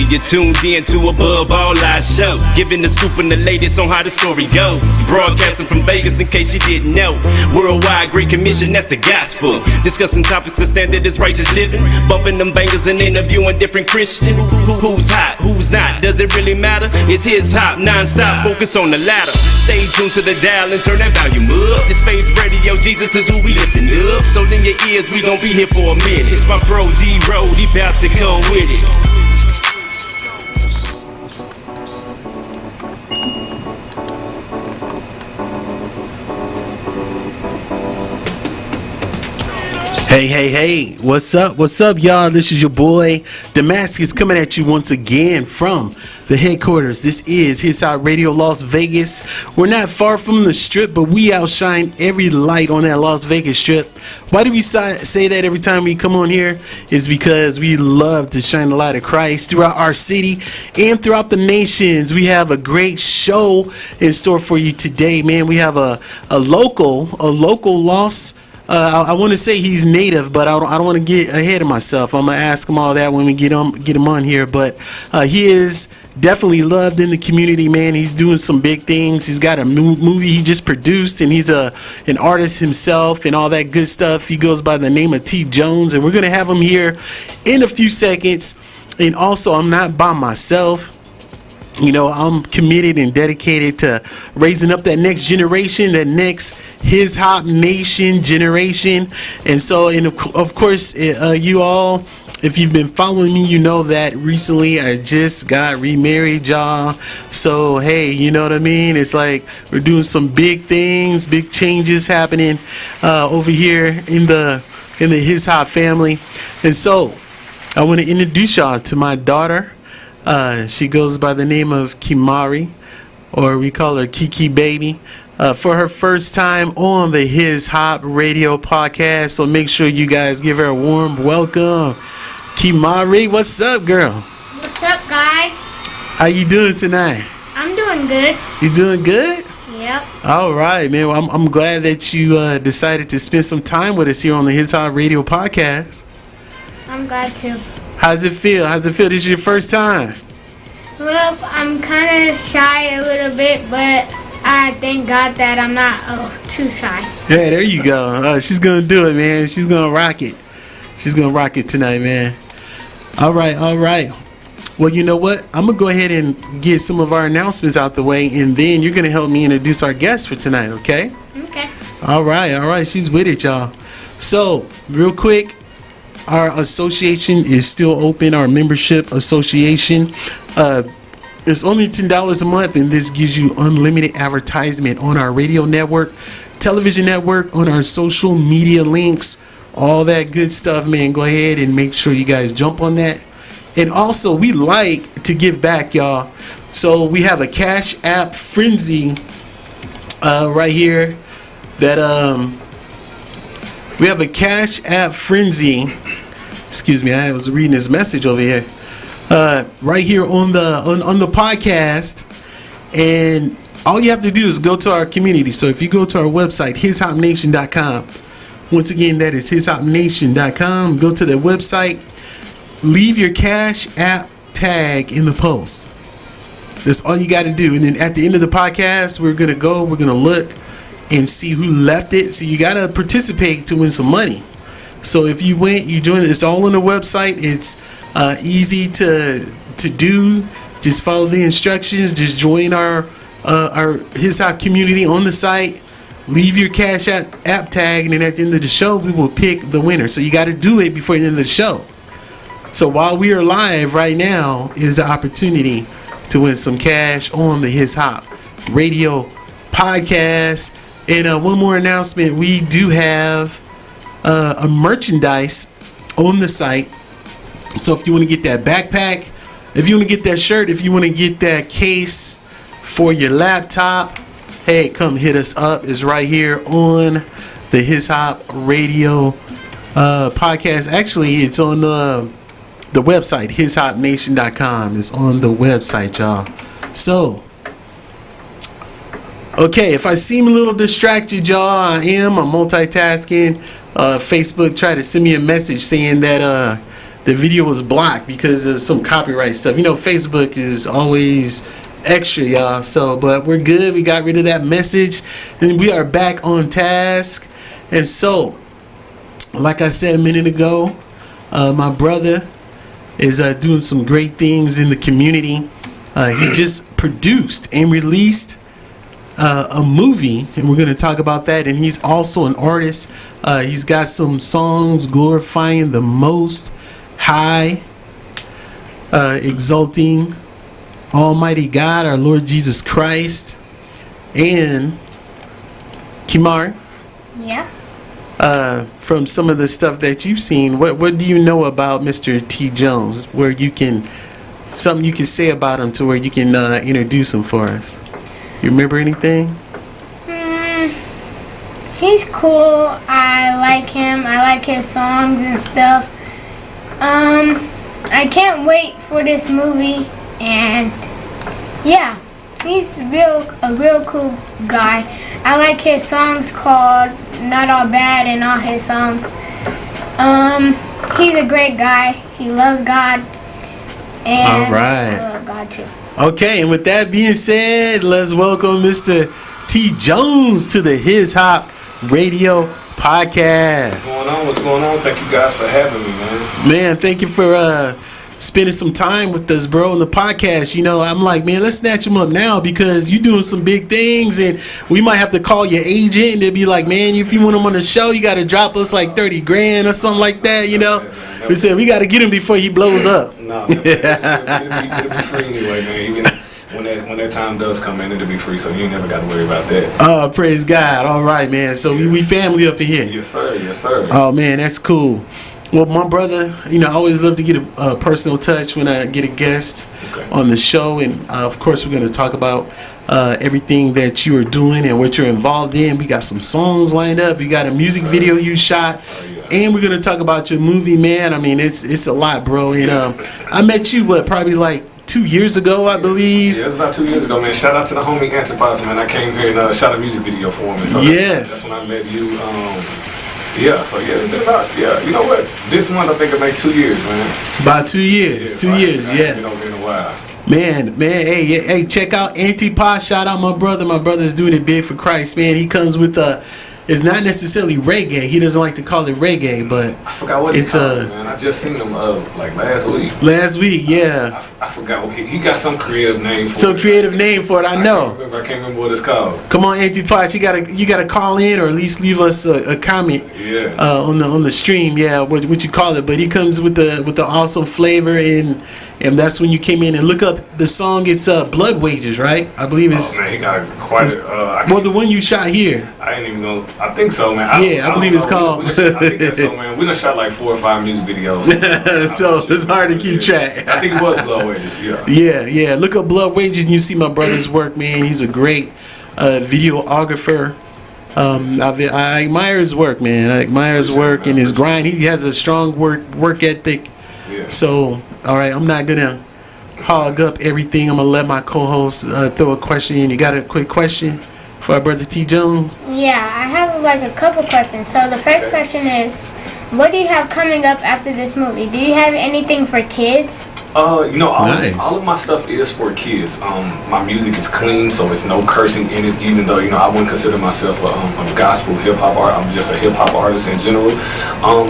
You're tuned in to Above All Our Show, giving the scoop and the latest on how the story goes. Broadcasting from Vegas in case you didn't know. Worldwide Great Commission, that's the gospel. Discussing topics of standard is righteous living. Bumping them bangers and interviewing different Christians. Who's hot, who's not, does it really matter? It's his hop, non-stop, focus on the ladder. Stay tuned to the dial and turn that volume up. This faith radio, Jesus is who we lifting up. So in your ears, we gon' be here for a minute. It's my bro D-Road, he bout to come with it. Hey, what's up, y'all? This is your boy, Damascus, coming at you once again from the headquarters. This is His Hot Radio Las Vegas. We're not far from the strip, but we outshine every light on that Las Vegas strip. Why do we say that every time we come on here? It's because we love to shine the light of Christ throughout our city and throughout the nations. We have a great show in store for you today, man. We have a local Las. I want to say he's native, but I don't want to get ahead of myself. I'm gonna ask him all that when we get him on here. But he is definitely loved in the community, man. He's doing some big things. He's got a movie he just produced, and he's an artist himself and all that good stuff. He goes by the name of T.Jones, and we're gonna have him here in a few seconds. And also, I'm not by myself. You know, I'm committed and dedicated to raising up that next generation, that next His Hop Nation generation. And so, of course, you all, if you've been following me, you know that recently I just got remarried, y'all. So, hey, you know what I mean? It's like we're doing some big things, big changes happening over here in the His Hop family. And so, I want to introduce y'all to my daughter. She goes by the name of Kimari, or we call her Kiki Baby, for her first time on the His Hop Radio podcast. So make sure you guys give her a warm welcome. Kimari, what's up, girl? What's up, guys? How you doing tonight? I'm doing good. You doing good? Yep. All right, man. Well, I'm glad that you decided to spend some time with us here on the His Hop Radio podcast. I'm glad to. How's it feel? This is your first time? Well, I'm kind of shy a little bit, but I thank God that I'm not too shy. Yeah, there you go. She's going to do it, man. She's going to rock it. She's going to rock it tonight, man. All right. Well, you know what? I'm going to go ahead and get some of our announcements out the way, and then you're going to help me introduce our guest for tonight, okay? Okay. All right. She's with it, y'all. So, real quick, our association is still open. Our membership association. It's only $10 a month, and this gives you unlimited advertisement on our radio network, television network, on our social media links, all that good stuff, man. Go ahead and make sure you guys jump on that. And also, we like to give back, y'all. So we have a Cash App frenzy right here. We have a Cash App frenzy. Excuse me, I was reading this message over here. Right here on the podcast, and all you have to do is go to our community. So if you go to our website, hishopnation.com, once again, that is hishopnation.com. Go to the website, leave your Cash App tag in the post. That's all you got to do. And then at the end of the podcast, we're gonna look and see who left it. So you got to participate to win some money. So if you went, you joined. It's all on the website. It's easy to do. Just follow the instructions. Just join our His Hop community on the site. Leave your Cash App tag, and then at the end of the show, we will pick the winner. So you got to do it before the end of the show. So while we are live right now is the opportunity to win some cash on the His Hop Radio podcast. And one more announcement: we do have a merchandise on the site. So if you want to get that backpack, if you want to get that shirt, if you want to get that case for your laptop, hey, come hit us up. It's right here on the His Hop Radio podcast. Actually, it's on the website, hishopnation.com. It's on the website, y'all. So, okay, if I seem a little distracted, y'all, I'm multitasking. Facebook tried to send me a message saying that the video was blocked because of some copyright stuff. You know, Facebook is always extra, y'all. So, but we're good. We got rid of that message, and we are back on task. And so, like I said a minute ago, my brother is doing some great things in the community. He just produced and released a movie, and we're going to talk about that. And he's also an artist. He's got some songs glorifying the Most High, exalting Almighty God, our Lord Jesus Christ. And Kimar, Yeah. from some of the stuff that you've seen, what do you know about Mr. T.Jones? Where you can, something you can say about him to where you can introduce him for us. You remember anything? He's cool. I like him. I like his songs and stuff. I can't wait for this movie, and yeah, he's a real cool guy. I like his songs called Not All Bad and all his songs. He's a great guy. He loves God, and all right. I love God too. Okay, and with that being said, let's welcome Mr. T.Jones to the His Hop Radio Podcast. What's going on? What's going on? Thank you guys for having me, man. Man, thank you for spending some time with us, bro, on the podcast. You know, I'm like, man, let's snatch him up now because you're doing some big things, and we might have to call your agent and they'll be like, man, if you want him on the show, you got to drop us like 30 grand or something like that, you know? We said we got to get him before he blows up. No, it'll be free anyway, man. Even when that time does come in, it'll be free, so you ain't never got to worry about that. Oh, praise God. All right, man. So we family up in here. Yes, sir. Yes, sir. Oh, man, that's cool. Well, my brother, you know, I always love to get a personal touch when I get a guest on the show. And, of course, we're going to talk about everything that you are doing and what you're involved in. We got some songs lined up. You got a music video you shot. And we're going to talk about your movie, man. I mean, it's a lot, bro. And I met you, probably like 2 years ago, I believe. Yeah, it was about 2 years ago, man. Shout out to the homie Antipas, man. I came here and shot a music video for him. And so yes. That's when I met you. Yeah, so yeah, it's been about, you know what? This month I think it made 2 years, man. About 2 years. 2 years, yeah. Been over in a while. Man, hey, check out Antipas. Shout out my brother. My brother's doing it big for Christ, man. He comes with it's not necessarily reggae. He doesn't like to call it reggae, but I forgot what it's man. I just seen him like last week. Last week, yeah. I forgot what he got some creative name for it. Some creative name for it, I know. I can't remember what it's called. Come on, Antipas, you gotta call in or at least leave us a comment. Yeah. On the stream, yeah, what you call it. But he comes with the awesome flavor, and that's when you came in and look up the song. It's Blood Wages, right? I believe it's. Oh man, he got quite. Well, the one you shot here. I ain't even know. I think so, man. I believe it's called. I think that's so, man. We done shot like 4 or 5 music videos. So it's hard to keep track. I think it was Blood Wages, yeah. Yeah. Look up Blood Wages and you see my brother's work, man. He's a great videographer. I admire his work, man. I admire his work and his grind. He has a strong work ethic. Yeah. So, all right, I'm not gonna hog up everything. I'm gonna let my co-host throw a question in. You got a quick question for our brother T.Jones? Yeah, I have like a couple questions. So the first question is, what do you have coming up after this movie? Do you have anything for kids? You know, Nice. all of my stuff is for kids. My music is clean, so it's no cursing in it. Even though, you know, I wouldn't consider myself a gospel hip hop artist. I'm just a hip hop artist in general.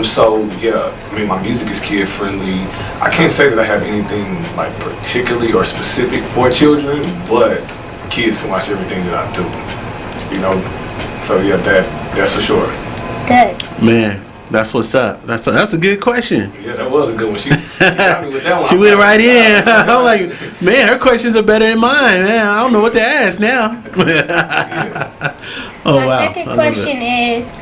So yeah, I mean, my music is kid friendly. I can't say that I have anything like particularly or specific for children, but kids can watch everything that I do. You know, so yeah, that's for sure. Good. Man, that's what's up. That's a good question. Yeah, that was a good one. She got me with that one. She went right in. I'm like, man, her questions are better than mine, man. I don't know what to ask now. Oh, My wow. second question is,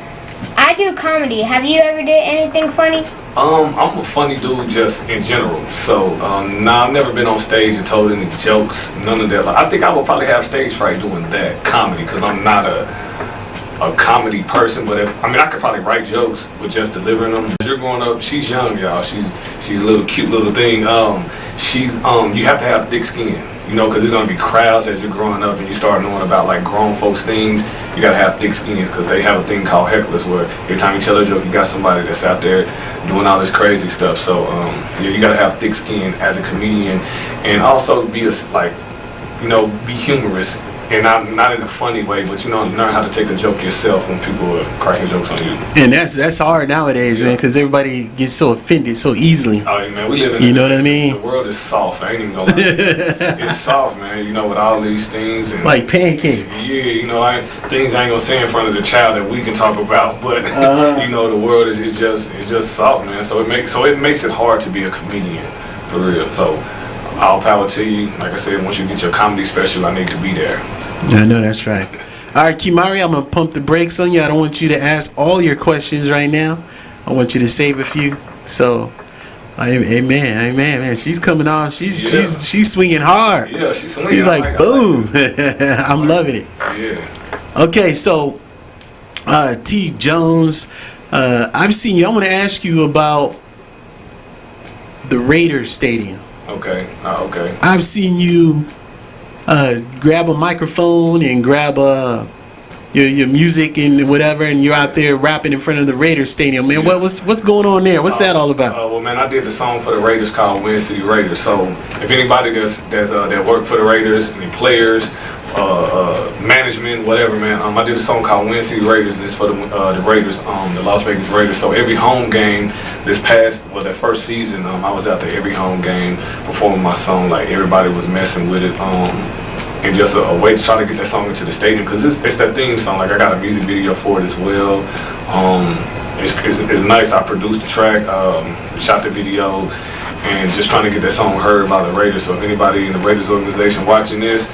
I do comedy. Have you ever did anything funny? I'm a funny dude just in general. So, I've never been on stage and told any jokes, none of that. Like, I think I would probably have stage fright doing that, comedy, because I'm not a comedy person. But I could probably write jokes, but just delivering them. You're growing up, she's young, y'all. She's a little cute little thing. You have to have thick skin. You know, because there's gonna be crowds as you're growing up and you start knowing about like grown folks things. You gotta have thick skins because they have a thing called hecklers where every time you tell a joke, you got somebody that's out there doing all this crazy stuff. So yeah, you gotta have thick skin as a comedian, and also be like, you know, be humorous. And not in a funny way, but you know, learn how to take a joke yourself when people are cracking jokes on you. And that's hard nowadays, man, because everybody gets so offended so easily. Oh, man, we live in. You know what I mean? The world is soft. I ain't even gonna lie. It's soft, man. You know, with all these things and like pancake. Yeah, you know, things I ain't gonna say in front of the child that we can talk about, but you know, the world is just soft, man. So it makes it hard to be a comedian, for real. So. All power to you. Like I said, once you get your comedy special, I need to be there. I know that's right. All right, Kimari, I'm going to pump the brakes on you. I don't want you to ask all your questions right now. I want you to save a few. So, amen, man. She's coming on. She's swinging hard. Yeah, she's swinging. He's like, boom. I'm loving it. Yeah. Okay, so, T.Jones, I've seen you. I want to ask you about the Raiders Stadium. Okay. Okay. I've seen you grab a microphone and grab your music and whatever, and you're out there rapping in front of the Raiders Stadium. Man, what's going on there? What's that all about? Well, man, I did the song for the Raiders called Win City Raiders. So if anybody that work for the Raiders, any players, management, whatever, man, I did a song called Win City Raiders, and it's for the Raiders, the Las Vegas Raiders. So every home game that first season, I was out there every home game performing my song. Like everybody was messing with it, and just a way to try to get that song into the stadium, because it's that theme song. Like I got a music video for it as well. It's nice. I produced the track, shot the video, and just trying to get that song heard by the Raiders. So if anybody in the Raiders organization watching this,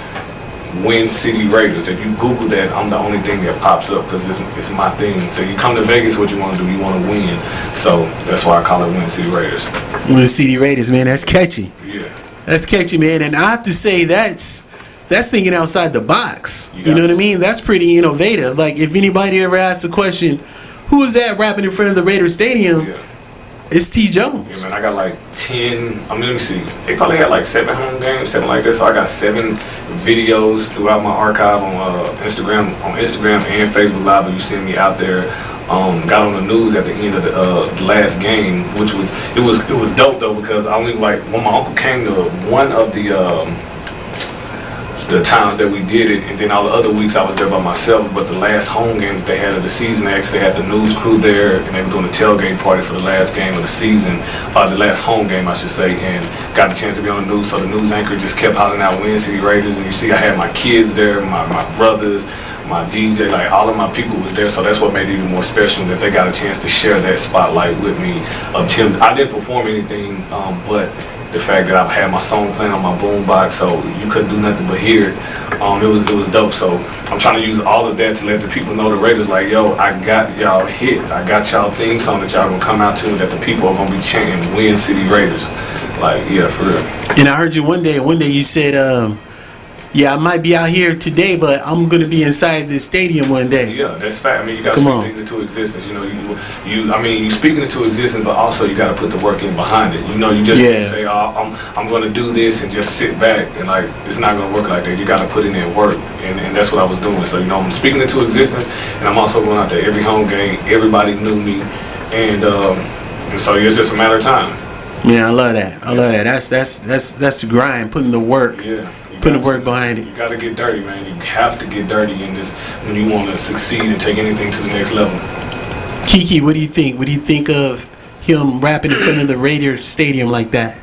Win City Raiders. If you Google that, I'm the only thing that pops up because it's my thing. So you come to Vegas, what you want to do? You want to win. So that's why I call it Win City Raiders. Win City Raiders, man. That's catchy. Yeah. That's catchy, man. And I have to say that's thinking outside the box. You know what I mean? That's pretty innovative. Like if anybody ever asks the question, who is that rapping in front of the Raiders Stadium? Yeah. It's T.Jones. Yeah, man, I got like 10, let me see. They probably had like 7 home games, 7 like this. So I got 7 videos throughout my archive on Instagram and Facebook Live. And you see me out there. Got on the news at the end of the last game, which was dope though, because I only like when my uncle came to one of the times that we did it, and then all the other weeks I was there by myself. But the last home game that they had of the season, they actually had the news crew there, and they were doing a tailgate party for the last game of the season, the last home game I should say, and got the chance to be on the news. So the news anchor just kept hollering out Win City Raiders, and you see I had my kids there, my brothers, my DJ, like all of my people was there. So that's what made it even more special, that they got a chance to share that spotlight with me. I didn't perform anything, but the fact that I've had my song playing on my boombox, so you couldn't do nothing but hear it. It was dope. So I'm trying to use all of that to let the people know, the Raiders, like, yo, I got y'all hit. I got y'all theme song that y'all gonna come out to, and that the people are gonna be chanting Win City Raiders. Like, yeah, for real. And I heard you one day you said, yeah, I might be out here today, but I'm gonna be inside this stadium one day. Yeah, that's fact. I mean, you gotta speak things into existence. You know, you speaking into existence, but also you gotta put the work in behind it. You know, you just can't say, oh, I'm gonna do this and just sit back, and like it's not gonna work like that. You gotta put in that work, and that's what I was doing. So I'm speaking into existence, and I'm also going out there every home game. Everybody knew me, and so it's just a matter of time. Yeah, I love that. That's the grind, putting the work. Yeah. Putting the work behind it. You gotta get dirty, man. You have to get dirty in this when you want to succeed and take anything to the next level. Kiki, what do you think? What do you think of him rapping in front of the Raiders Stadium like that?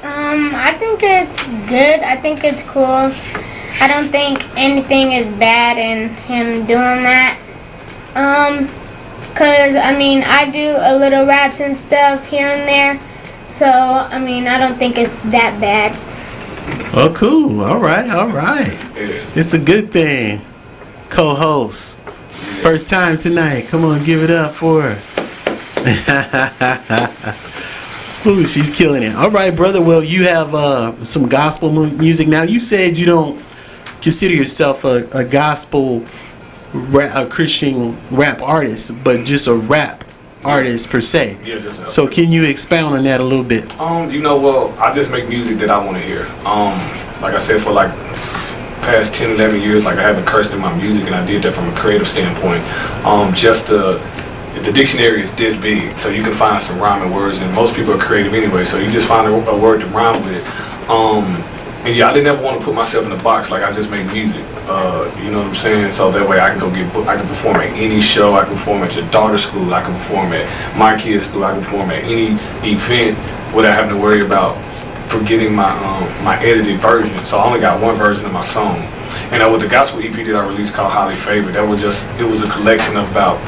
I think it's good. I think it's cool. I don't think anything is bad in him doing that. Cause I mean, I do a little raps and stuff here and there. So I mean, I don't think it's that bad. Oh, cool. All right. Yeah. It's a good thing. Co-host. First time tonight. Come on, give it up for her. Ooh, she's killing it. All right, brother. Well, you have some gospel music now. You said you don't consider yourself a gospel a Christian rap artist, but just a rap artist per se. Yeah, so can you expound on that a little bit? Well, I just make music that I want to hear. like I said, for like past 10, 11 years, like I haven't cursed in my music, and I did that from a creative standpoint. Just the dictionary is this big, so you can find some rhyming words, and most people are creative anyway, so you just find a word to rhyme with it. And yeah, I didn't ever want to put myself in a box, like I just make music, you know what I'm saying? So that way I can I can perform at any show, I can perform at your daughter's school, I can perform at my kid's school, I can perform at any event without having to worry about forgetting my edited version. So I only got one version of my song. And with the gospel EP that I released called Highly Favored, it was a collection of about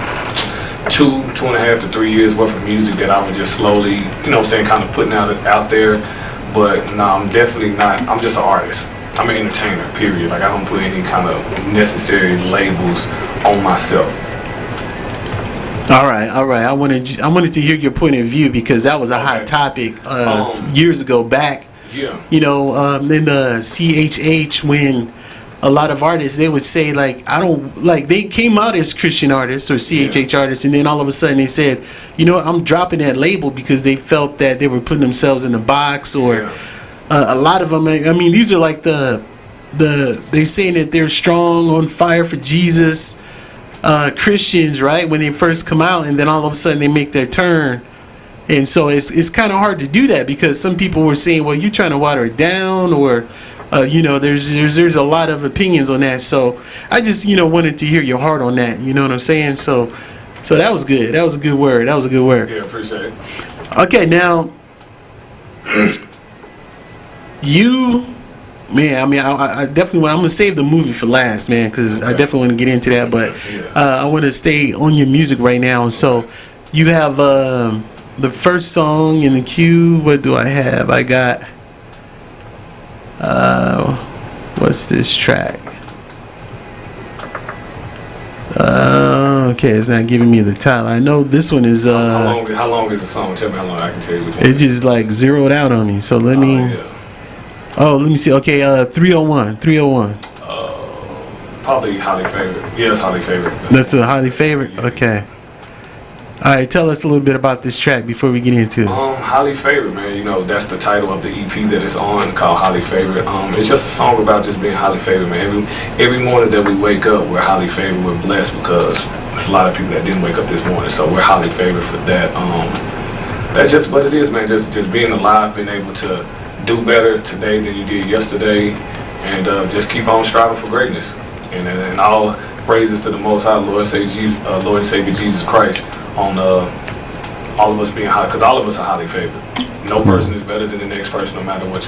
2.5 to 3 years worth of music that I was just slowly, you know what I'm saying, kind of putting out there. But no, I'm definitely not, I'm just an artist. I'm an entertainer, period. Like I don't put any kind of necessary labels on myself. All right. I wanted to hear your point of view, because that was a hot topic years ago back. Yeah. You know, in the CHH, when a lot of artists, they would say like, I don't like, they came out as Christian artists or CHH artists, and then all of a sudden they said, you know what, I'm dropping that label, because they felt that they were putting themselves in a box, or a lot of them. I mean, these are like they saying that they're strong, on fire for Jesus. Christians, right, when they first come out, and then all of a sudden they make their turn. And so it's kind of hard to do that, because some people were saying, well, you're trying to water it down, or you know, there's a lot of opinions on that. So I just, you know, wanted to hear your heart on that, you know what I'm saying? So that was good. That was a good word. Yeah, appreciate it. Okay, now you, man, I mean, I definitely I'm gonna save the movie for last, man, because I definitely want to get into that. But I want to stay on your music right now. So you have the first song in the queue. What do I have? I got what's this track? Okay, it's not giving me the title. I know this one is how long is the song? Tell me how long. I can tell you which one. It just like zeroed out on me. So let me. Oh, let me see. Okay, 301. Probably Highly Favored. Yeah, it's Highly Favored. That's a Highly Favored? Okay. Alright, tell us a little bit about this track before we get into it. Highly Favored, man. You know, that's the title of the EP that it's on, called Highly Favored. It's just a song about just being highly favored, man. Every morning that we wake up, we're highly favored. We're blessed, because there's a lot of people that didn't wake up this morning, so we're highly favored for that. That's just what it is, man. Just being alive, being able to do better today than you did yesterday, and just keep on striving for greatness. And all praises to the Most High, Lord and Savior Jesus Christ, on all of us being high, because all of us are highly favored. No person is better than the next person, no matter what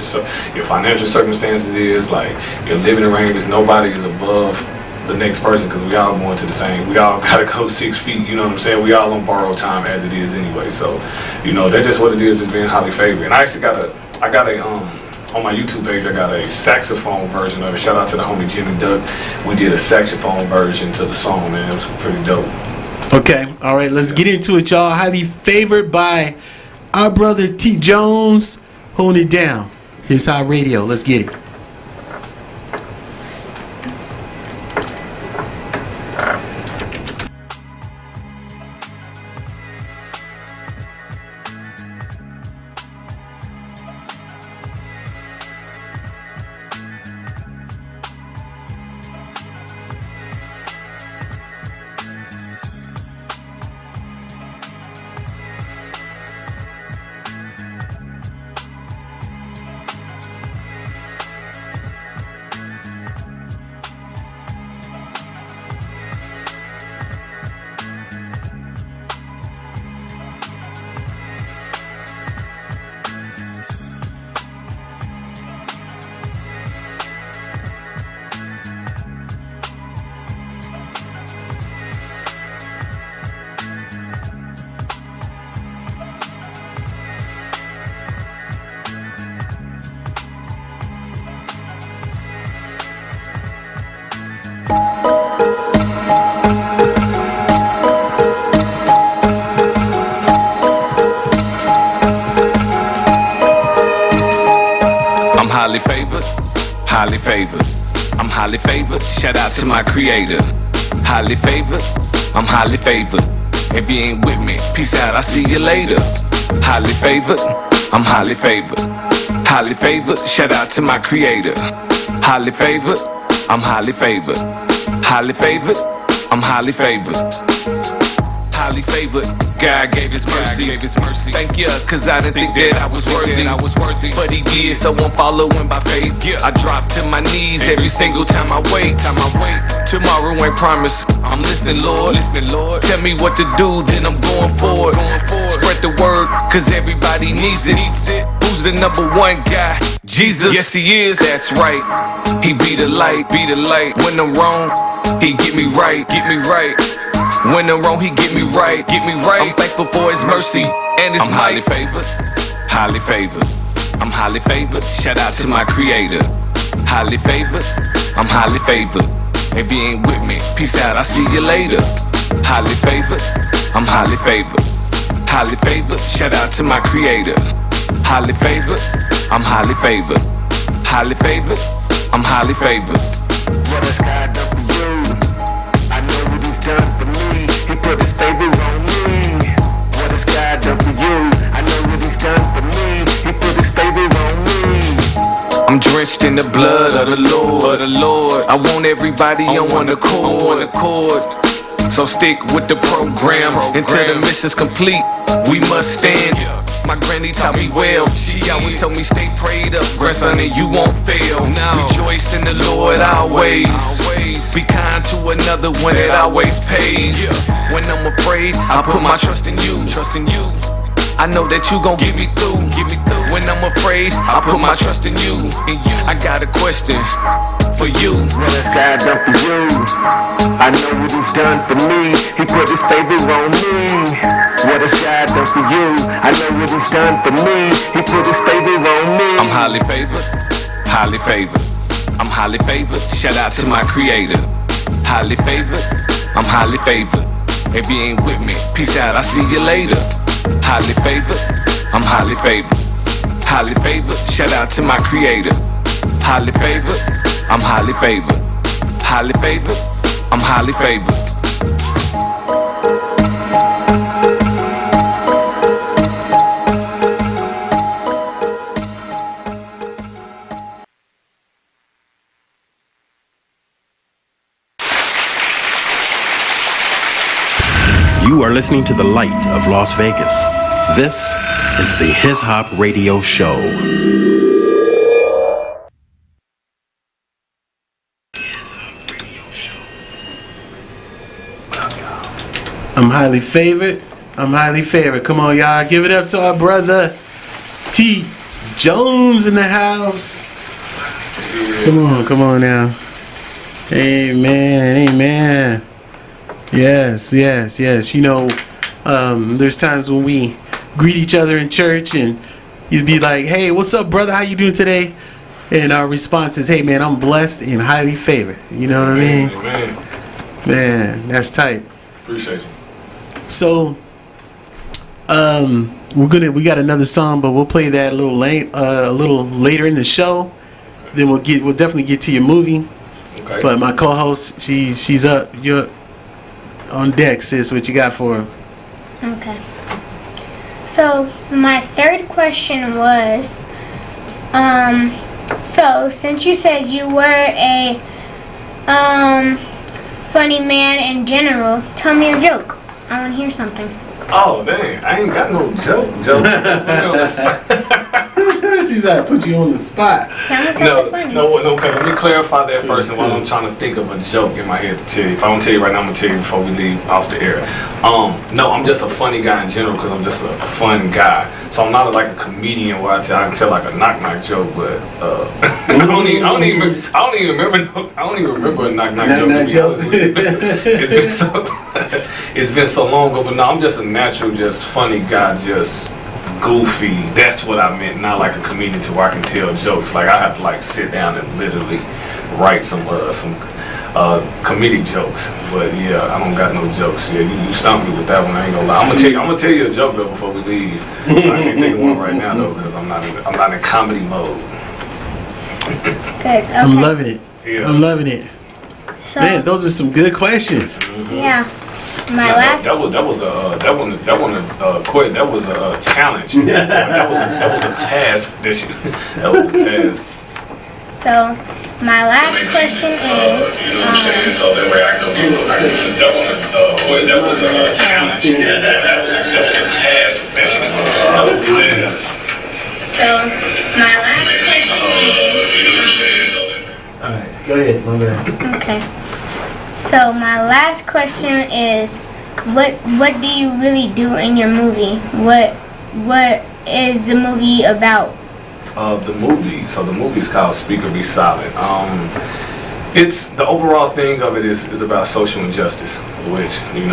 your financial circumstances is, like your living arrangements. Nobody is above the next person, because we all going to the same. We all gotta go 6 feet. You know what I'm saying? We all on borrowed time as it is anyway. So, you know, that's just what it is, just being highly favored. And I actually got a on my YouTube page, I got a saxophone version of it. Shout out to the homie Jimmy Duck. We did a saxophone version to the song, man. It's pretty dope. Okay, all right, let's get into it, y'all. Highly Favored by our brother T.Jones, holding it down. His High Radio. Let's get it. Highly favored, I'm highly favored. Shout out to my creator. Highly favored, I'm highly favored. If you ain't with me, peace out, I'll see you later. Highly favored, I'm highly favored. Highly favored, shout out to my creator. Highly favored, I'm highly favored. Highly favored, I'm highly favored. Highly favored, God gave his mercy. Thank you, cause I didn't think that I was worthy. But he did, so I'm following by faith. I drop to my knees every single time I wait. Tomorrow ain't promised. I'm listening, Lord. Tell me what to do, then I'm going forward. Spread the word, cause everybody needs it. Who's the number one guy? Jesus. Yes, he is. That's right. He be the light. When I'm wrong, he get me right. When I'm wrong, he get me right. I'm thankful for his mercy and his might. Highly favored. I'm highly favored. Shout out to my creator. Highly favored. I'm highly favored. If you ain't with me, peace out, I'll see you later. Highly favored. I'm highly favored. Highly favored. Shout out to my creator. Highly favored. I'm highly favored. Highly favored. I'm highly favored. What has God done for you? I know what he's done for me. He put his favor on me. What has God done for you? I know what he's done for me. He put his favor on me. I'm drenched in the blood of the Lord. I want everybody on one accord. So stick with the program until the mission's complete. We must stand. My granny taught me well. She always told me stay prayed up, grandson, and you won't fail. Rejoice in the Lord always. Be kind to another one, it always pays. When I'm afraid, I put my trust in you. I know that you gon' get me through. When I'm afraid, I put my trust in you. I got a question for you. What has God done for you? I know what he's done for me. He put his favor on me. What has God done for you? I know what he's done for me. He put his favor on me. I'm highly favored. I'm highly favored. Shout out to my creator. Highly favored. I'm highly favored. If you ain't with me, peace out, I'll see you later. Highly favored. I'm highly favored. Highly favored. Shout out to my creator. Highly favored. I'm highly favored. Highly favored. I'm highly favored. You are listening to the Light of Las Vegas. This is the His Hop Radio Show. I'm highly favored. Come on, y'all. Give it up to our brother T.Jones in the house. Come on now. Amen. Yes. You know, there's times when we greet each other in church and you'd be like, hey, what's up, brother? How you doing today? And our response is, hey, man, I'm blessed and highly favored. You know what I mean? Amen. Man, that's tight. Appreciate you. So, we got another song, but we'll play that a little later in the show. Then we'll definitely get to your movie. Okay. But my co-host, she's up. You're on deck, sis. What you got for her? Okay. So my third question was, so since you said you were a funny man in general, tell me a joke. I want to hear something. Oh, dang. I ain't got no joke. She's like, put you on the spot. Tell me something funny. No, because let me clarify that first, and while I'm trying to think of a joke in my head to tell you. If I don't tell you right now, I'm going to tell you before we leave off the air. No, I'm just a funny guy in general because I'm just a fun guy. So I'm not like a comedian where I can tell like a knock-knock joke, but I don't even remember a knock-knock joke. It's been so long ago, but no, I'm just a natural, just funny guy, just goofy. That's what I meant, not like a comedian to where I can tell jokes. Like I have to like sit down and literally write some comedic jokes. But yeah, I don't got no jokes. Yeah, you stumped me with that one. I ain't gonna lie. I'm gonna tell you a joke though before we leave. I can't think of one right now though because I'm not in comedy mode. Good. Okay. I'm loving it. Yeah. I'm loving it. So, Man, those are some good questions. yeah. My last. That was a challenge. that was a task. That was a task. So my last question is. You know what I'm saying? So that way I can that was a challenge. That was a task. That was a task. So my last question is. All right, go ahead, my bad. Okay. So my last question is, what do you really do in your movie? What is the movie about? The movie is called Speak or Be Silent. It's the overall thing of it is about social injustice, which you're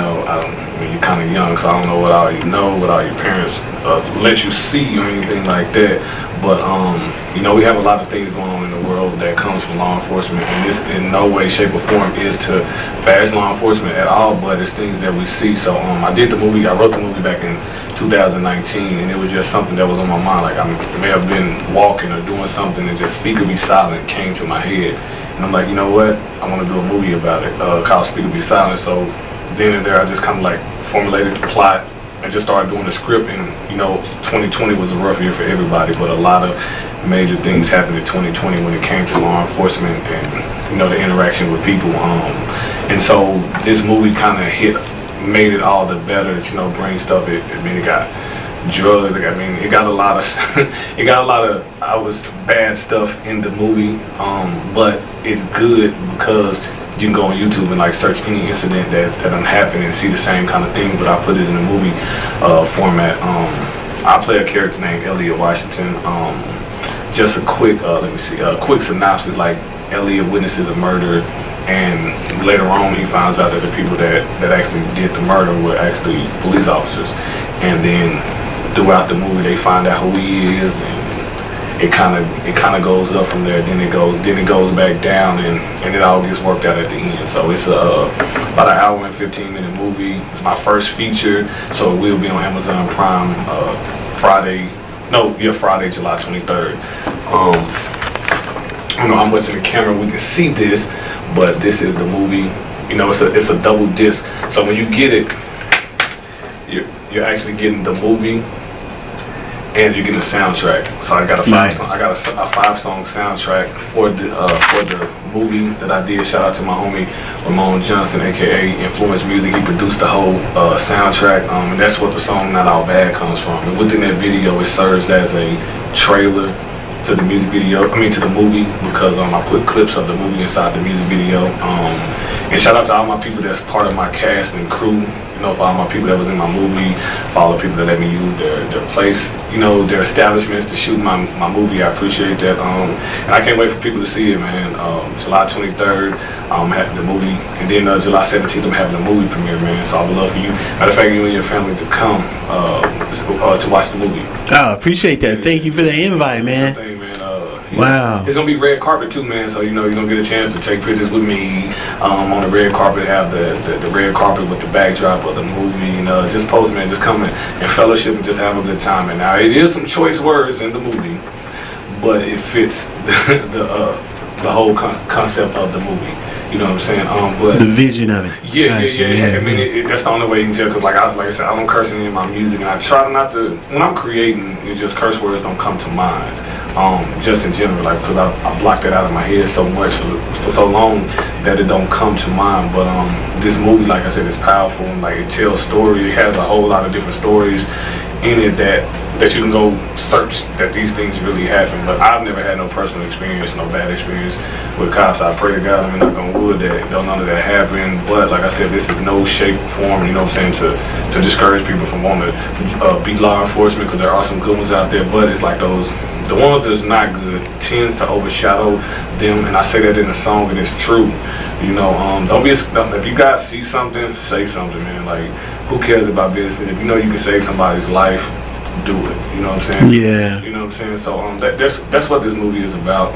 kind of young, so I don't know what all you know, what all your parents let you see or anything like that. But we have a lot of things going on in the world that comes from law enforcement, and this in no way, shape, or form is to bash law enforcement at all. But it's things that we see. So I wrote the movie back in 2019, and it was just something that was on my mind. Like I may have been walking or doing something, and just Speak or Be Silent came to my head. And I'm like, you know what? I want to do a movie about it called Speak or Be Silent. So then and there, I just kind of like formulated the plot and just started doing the script. And 2020 was a rough year for everybody, but a lot of major things happened in 2020 when it came to law enforcement and the interaction with people. And so this movie kind of made it all the better. Bring stuff. It got drugs. It got a lot of bad stuff in the movie, but it's good because you can go on YouTube and like search any incident that happened and see the same kind of thing, but I put it in a movie format. I play a character named Elliot Washington. Just a quick quick synopsis. Like Elliot witnesses a murder, and later on he finds out that the people that actually did the murder were actually police officers. And then throughout the movie they find out who he is, and it kind of goes up from there. Then it goes back down, and it all gets worked out at the end. So it's about an hour and 15-minute movie. It's my first feature, so it will be on Amazon Prime Friday, July 23rd. I don't know how much in the camera we can see this, but this is the movie. It's a double disc. So when you get it, you're actually getting the movie and you're getting the soundtrack. So I got a 5-song soundtrack for the movie that I did. Shout out to my homie Ramon Johnson, aka Influence Music. He produced the whole soundtrack, and that's what the song "Not All Bad" comes from. And within that video, it serves as a trailer to the music video. To the movie, because I put clips of the movie inside the music video. And shout out to all my people that's part of my cast and crew. For all my people that was in my movie, for all the people that let me use their place, their establishments to shoot my movie. I appreciate that. And I can't wait for people to see it, man. July 23rd, having the movie, and then July 17th, I'm having a movie premiere, man. So I would love for you, matter of fact, you and your family to come to watch the movie. Oh, appreciate that. Thank you for the invite, man. Wow. It's gonna be red carpet too, man. So you're gonna get a chance to take pictures with me on the red carpet. Have the red carpet with the backdrop of the movie. Just post, man. Just come and fellowship and just have a good time. And now it is some choice words in the movie, but it fits the whole concept of the movie. You know what I'm saying? But the vision of it. Yeah. That's the only way you can tell. Cause like I said, I don't curse any of my music, and I try not to. When I'm creating, it's just curse words don't come to mind. Just in general, like, because I blocked it out of my head so much for so long that it don't come to mind. But this movie, like I said, is powerful, and like it tells story. It has a whole lot of different stories in it that you can go search that these things really happen. But I've never had no personal experience, no bad experience with cops. I pray to God, knock on wood, that none of that happened. But like I said, this is no shape or form, to discourage people from wanting to be law enforcement, because there are some good ones out there. But it's like the ones that's not good tends to overshadow them, and I say that in the song, and it's true. Don't be if you guys see something, say something, man. Like, who cares about this? And if you can save somebody's life, do it. You know what I'm saying? Yeah. You know what I'm saying? So that's what this movie is about.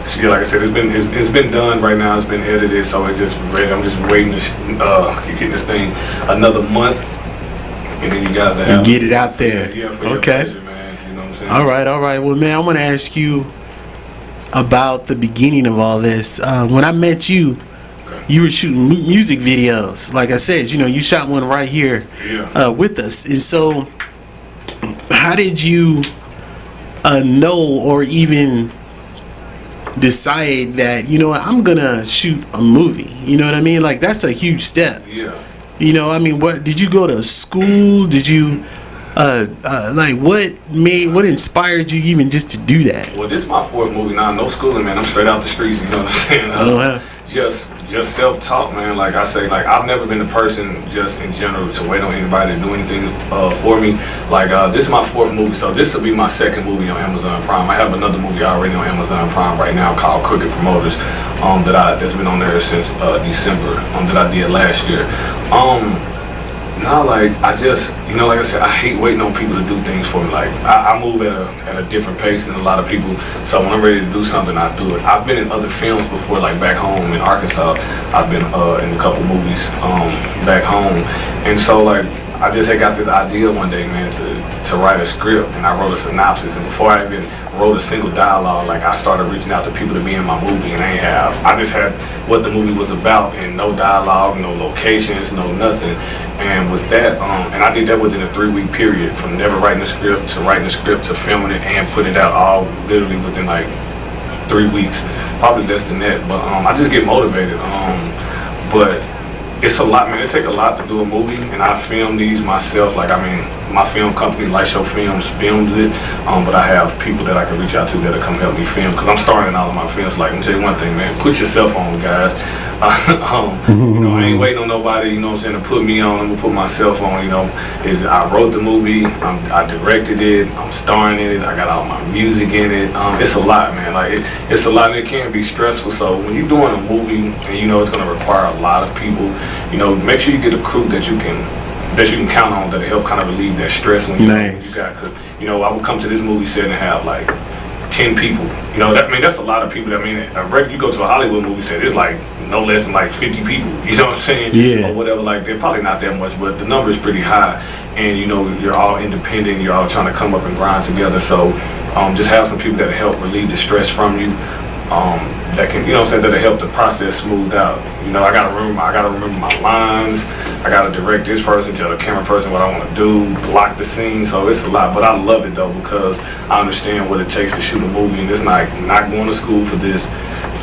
So yeah, like I said, it's been done right now. It's been edited, so it's just ready. I'm just waiting to keep getting this thing another month, and then you guys have get it out there. Yeah, for okay. Your pleasure, man. You know what I'm saying? All right. Well, man, I want to ask you about the beginning of all this. When I met you, you were shooting music videos. Like I said, you shot one right here with us. And so, how did you know or even decide that, I'm gonna shoot a movie? You know what I mean? Like, that's a huge step. Yeah. What did you go to school? Did you what inspired you even just to do that? Well, this is my 4th movie now. No schooling, man. I'm straight out the streets. You know what I'm saying? Just self-taught, man. Like I say, like I've never been the person just in general to wait on anybody to do anything for me. Like this is my 4th movie, so this will be my 2nd movie on Amazon Prime. I have another movie already on Amazon Prime right now called Crooked Promoters, that's been on there since December, that I did last year. Now, like, I just, like I said, I hate waiting on people to do things for me. Like, I move at a different pace than a lot of people. So when I'm ready to do something, I do it. I've been in other films before, like back home in Arkansas. I've been in a couple movies back home. And so, like, I just had got this idea one day, man, to write a script, and I wrote a synopsis. And before I even wrote a single dialogue, like I started reaching out to people to be in my movie, and I just had what the movie was about, and no dialogue, no locations, no nothing. And with that, and I did that within a 3-week period, from never writing a script to filming it and putting it out, all literally within like 3 weeks, probably less than that. But I just get motivated. But it's a lot, man. It takes a lot to do a movie, and I film these myself. Like, I mean, my film company, Lightshow Films, films it, but I have people that I can reach out to that'll come help me film, because I'm starting all of my films. Like, let me tell you one thing, man. Put yourself on, guys. I ain't waiting on nobody, to put me on. I'm gonna put myself on. I wrote the movie, I directed it, I'm starring in it, I got all my music in it. It's a lot, man. Like, it's a lot, and it can be stressful. So when you're doing a movie and it's gonna require a lot of people, make sure you get a crew that you can count on, that'll help kind of relieve that stress when you got, because I would come to this movie set and have like 10 people. That's a lot of people. You go to a Hollywood movie set, it's like no less than like 50 people. You know what I'm saying? Yeah. Or whatever. Like, they're probably not that much, but the number is pretty high. And you're all independent. You're all trying to come up and grind together. So just have some people that help relieve the stress from you. That can, that'll help the process smooth out. I gotta remember my lines. I gotta direct this person, tell the camera person what I want to do, block the scene. So it's a lot, but I love it though, because I understand what it takes to shoot a movie, and it's not going to school for this.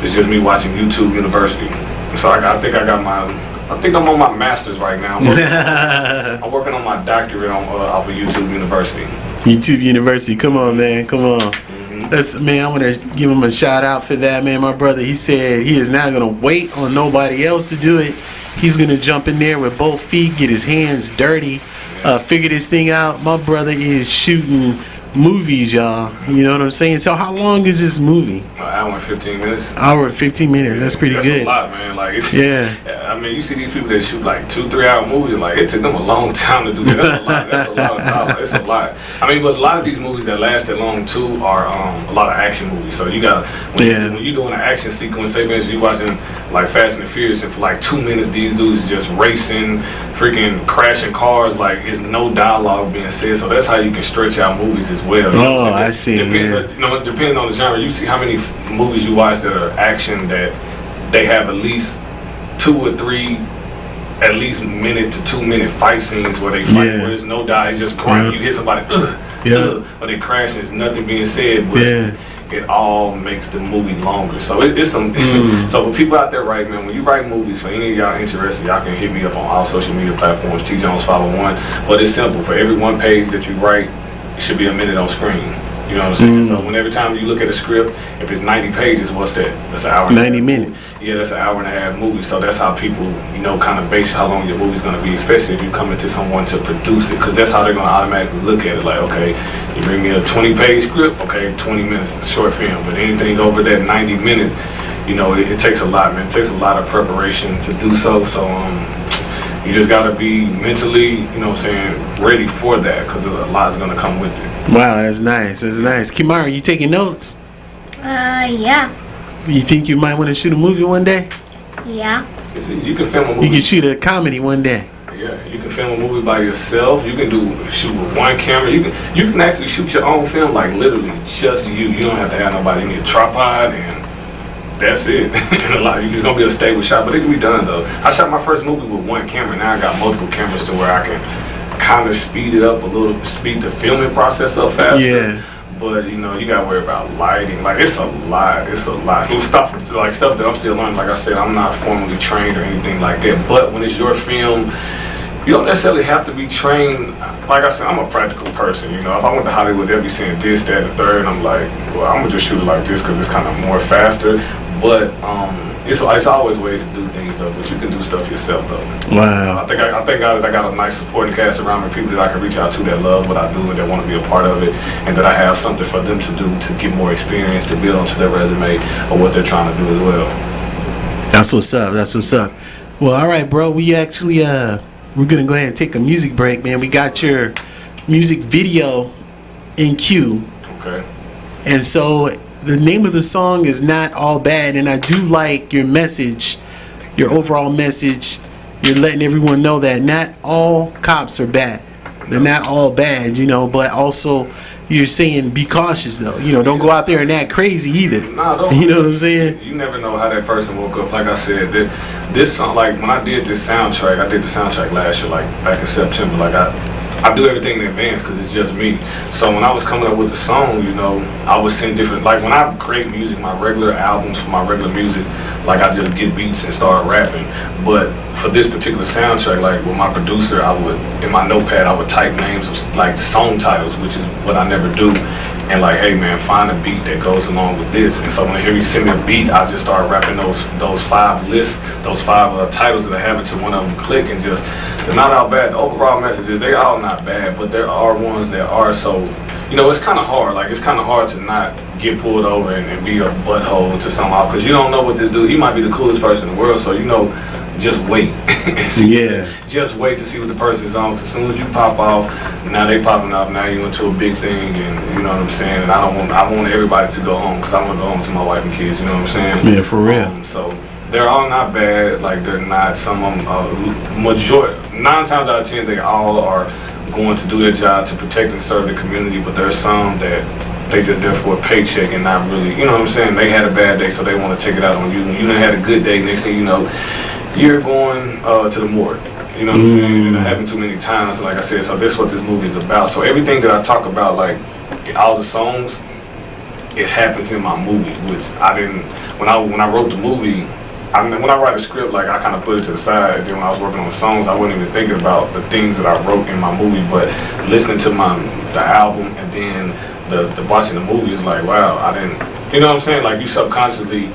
It's just me watching YouTube University. So I think I'm on my master's right now. I'm working on my doctorate off of YouTube University. YouTube University, come on, man, come on. Man, I want to give him a shout out for that, man. My brother, he said he is not going to wait on nobody else to do it. He's going to jump in there with both feet, get his hands dirty, figure this thing out. My brother is shooting movies, y'all. You know what I'm saying? So how long is this movie? An hour and 15 minutes. Hour and 15 minutes. That's pretty good. That's a lot, man. Like, you see these people that shoot like 2-3 hour movies. Like, it took them a long time to do that. That's a lot of dollars. It's a lot. But a lot of these movies that last that long too are a lot of action movies. So you got when you're doing an action sequence, say for instance you watching like Fast and the Furious, and for like 2 minutes these dudes just racing, freaking crashing cars. Like, it's no dialogue being said. So that's how you can stretch out movies as well. Oh, I see. Depending on the genre, you see how many movies you watch that are action that they have at least 2 or 3 at least minute to 2 minute fight scenes where they fight, where there's no die, it's just crime. You hit somebody, or they crash and there's nothing being said, but it all makes the movie longer. So it's some. So for people out there, right, man, when you write movies, for any of y'all interested, y'all can hit me up on all social media platforms, T.Jones follow 1. But it's simple. For every 1 page that you write, it should be a minute on screen. You know what I'm saying? So every time you look at a script, if it's 90 pages, what's that? That's an hour. 90 minutes. Yeah, that's an hour and a half movie. So that's how people, kind of base how long your movie's going to be, especially if you come into someone to produce it, because that's how they're going to automatically look at it. Like, okay, you bring me a 20-page script, okay, 20 minutes, short film. But anything over that 90 minutes, it takes a lot, man. It takes a lot of preparation to do so. So, you just got to be mentally, ready for that, because a lot's going to come with it. Wow, that's nice. That's nice. Kimara, you taking notes? Yeah. You think you might want to shoot a movie one day? Yeah. You can film a movie. You can shoot a comedy one day. Yeah, you can film a movie by yourself. You can shoot with 1 camera. You can actually shoot your own film, like literally just you. You don't have to have nobody. You need a tripod and that's it. And a lot, it's gonna be a stable shot, but it can be done though. I shot my first movie with one camera. Now I got multiple cameras to where I can kind of speed it up a little, speed the filming process up faster. Yeah. But you know, you gotta worry about lighting. Like it's a lot. So stuff that I'm still learning. Like I said, I'm not formally trained or anything like that. But when it's your film, you don't necessarily have to be trained. Like I said, I'm a practical person. You know, if I went to Hollywood, they'd be saying this, that, and the third. And I'm like, well, I'm gonna just shoot it like this because it's kind of more faster. But it's always ways to do things though. But you can do stuff yourself though. Wow. I thank God that I got a nice supporting cast around me, people that I can reach out to that love what I do and that want to be a part of it, and that I have something for them to do to get more experience to build onto their resume of what they're trying to do as well. That's what's up. That's what's up. Well, all right, bro. We actually we're gonna go ahead and take a music break, man. We got your music video in queue. Okay. And so the name of the song is Not All Bad, and I do like your message, your overall message. You're letting everyone know that not all cops are bad. They're not all bad, you know, but also you're saying be cautious though. You know, don't go out there and act crazy either. Nah, don't. You know what I'm saying? You never know how that person woke up. Like I said, this song, like when I did this soundtrack, I did the soundtrack last year, like back in September. Like I do everything in advance because it's just me. So when I was coming up with the song, you know, I would send different, like when I create music, my regular albums for my regular music, like I just get beats and start rapping. But for this particular soundtrack, like with my producer, I would, in my notepad, I would type names of like song titles, which is what I never do. And like, hey man, find a beat that goes along with this. And so when he send me a beat, I just start rapping those five lists, those five titles that I have until one of them click, and just, they're not all bad. The overall message is they're all not bad, but there are ones that are. So, you know, it's kind of hard. Like it's kind of hard to not get pulled over and be a butthole to somehow, because you don't know what this dude, he might be the coolest person in the world. So, you know, just wait. Yeah. Just wait to see what the person's on. Cause as soon as you pop off, now they popping off. Now you into a big thing, and you know what I'm saying. And I want everybody to go home, cause I want to go home to my wife and kids. You know what I'm saying? Yeah, for real. So they're all not bad. Like they're not. Some of them, 9 times out of 10, they all are going to do their job to protect and serve the community. But there's some that they just there for a paycheck and not really. You know what I'm saying? They had a bad day, so they want to take it out on you. You done had a good day. Next thing you know, you're going to the morgue. You know what I'm saying? And it happened too many times. Like I said, so this is what this movie is about. So everything that I talk about, like all the songs, it happens in my movie. Which I didn't. When I wrote the movie, when I write a script, like I kind of put it to the side. And then when I was working on the songs, I wasn't even thinking about the things that I wrote in my movie. But listening to the album and then the watching the movie is like, wow, I didn't. You know what I'm saying? Like I subconsciously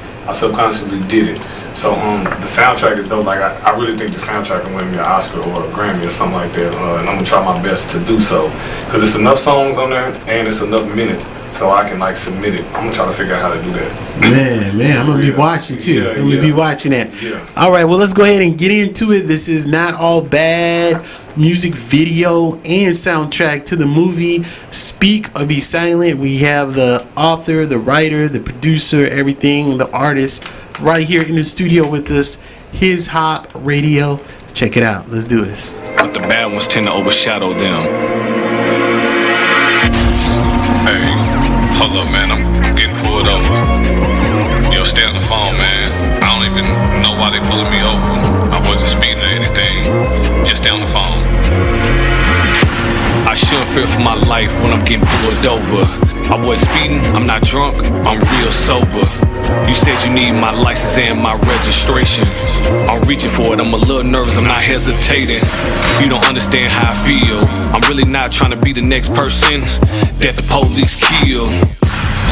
did it. So the soundtrack is dope. Like I really think the soundtrack can win me an Oscar or a Grammy or something like that. And I'm gonna try my best to do so, because it's enough songs on there and it's enough minutes so I can like submit it. I'm gonna try to figure out how to do that. Man, I'm gonna be watching too. I'm gonna be watching that. Yeah. All right, well let's go ahead and get into it. This is Not All Bad, music video and soundtrack to the movie Speak or Be Silent. We have the author, the writer, the producer, everything, the artist right here in the studio with us. His Hop Radio. Check it out. Let's do this. But the bad ones tend to overshadow them. Hey, hold up, man. I'm getting pulled over. Yo, stay on the phone, man. I don't even know why they pulling me over. I wasn't speeding or anything. Just stay on the phone. I shouldn't fear for my life when I'm getting pulled over. I wasn't speeding, I'm not drunk, I'm real sober. You said you need my license and my registration. I'm reaching for it, I'm a little nervous, I'm not hesitating. You don't understand how I feel. I'm really not trying to be the next person that the police kill.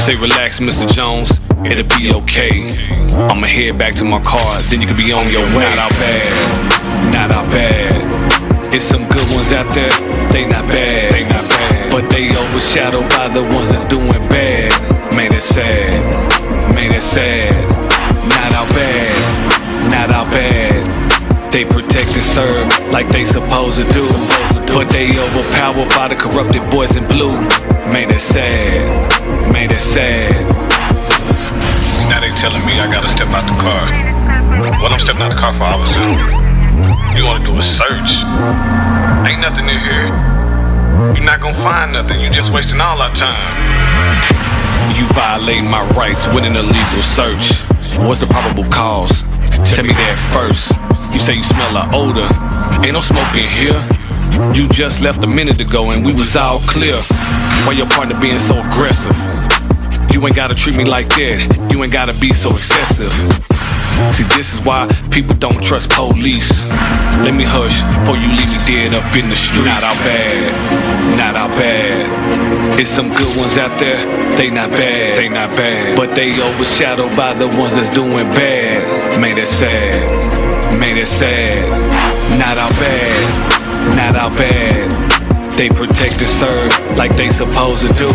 Say relax, Mr. Jones, it'll be okay. I'ma head back to my car, then you can be on your way. Not out bad, not out bad. There's some good ones out there, they not bad. But they overshadowed by the ones that's doing bad. Man, it's sad, man, it's sad. Not out bad, not out bad. They protect and serve like they supposed to do. But they overpowered by the corrupted boys in blue. Man, it's sad, man, it's sad. Now they telling me I gotta step out the car. Well, I'm stepping out the car for officer. You wanna do a search? Ain't nothing in here. You're not gonna find nothing. You just wasting all our time. You violating my rights with an illegal search. What's the probable cause? Tell me that first. You say you smell like odor. Ain't no smoke in here. You just left a minute ago and we was all clear. Why your partner being so aggressive? You ain't gotta treat me like that. You ain't gotta be so excessive. See, this is why people don't trust police. Let me hush before you leave me dead up in the street. Not our bad, not our bad. It's some good ones out there, they not bad, they not bad. But they overshadowed by the ones that's doing bad. Man, that's sad, man, that's sad. Not our bad, not our bad. They protect and serve like they supposed to do.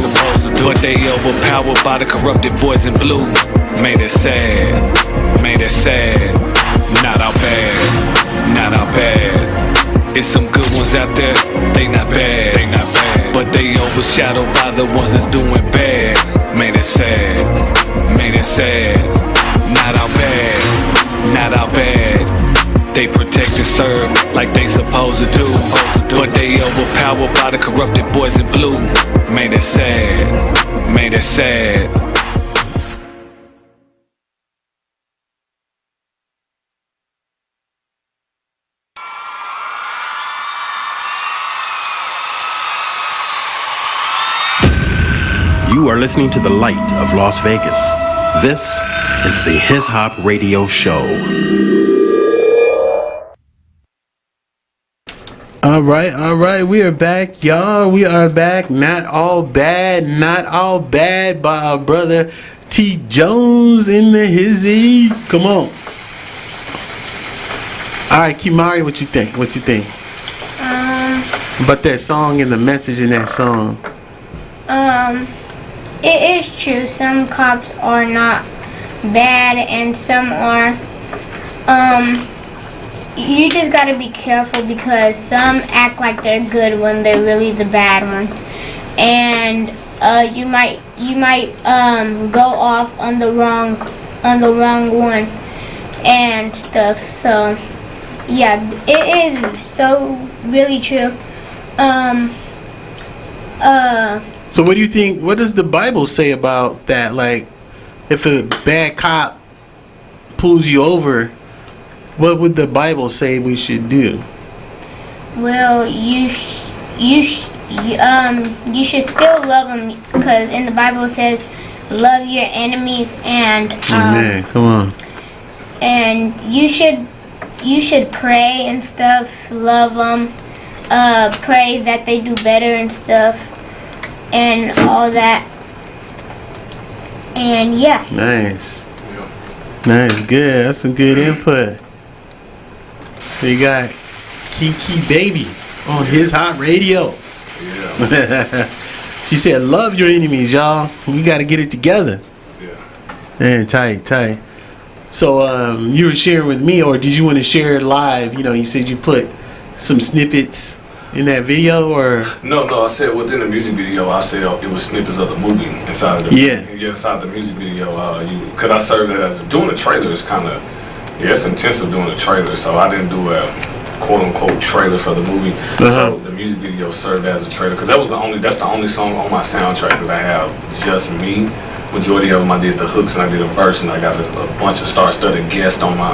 But they overpowered by the corrupted boys in blue. Man, that's sad, man, that's sad. Not our bad, not our bad. It's some good ones out there, they not bad, they not bad. But they overshadowed by the ones that's doing bad. Man, that's sad, man, that's sad. Not our bad, not our bad. They protect and serve like they supposed to do. But they overpowered by the corrupted boys in blue. Man, that's sad, man, that's sad. You are listening to the light of Las Vegas. This is the His Hop Radio Show. All right, we are back, y'all. We are back. Not all bad by our brother T.Jones in the hizzy. Come on. All right, Kimari, what you think? About that song and the message in that song? It is true. Some cops are not bad, and some are. You just gotta be careful because some act like they're good when they're really the bad ones, and you might go off on the wrong one and stuff. So yeah, it is so really true. So what do you think? What does the Bible say about that? Like, if a bad cop pulls you over, what would the Bible say we should do? Well, you should still love them because in the Bible it says love your enemies and man, come on. And you should pray and stuff, love them, pray that they do better and stuff. And all that, and yeah. Nice, good. That's some good input. We got Kiki Baby on His Hot Radio. Yeah. She said, "Love your enemies, y'all. We got to get it together." Yeah. Man, tight. So, you were sharing with me, or did you want to share it live? You know, you said you put some snippets in that video, or no, I said within the music video, I said it was snippets of the movie inside of the inside the music video. Could I serve that as doing the trailer is kind of it's intensive doing the trailer, so I didn't do a quote unquote trailer for the movie. So the music video served as a trailer because that's the only song on my soundtrack that I have just me. Majority of them I did the hooks and I did a verse and I got a bunch of star-studded guests on my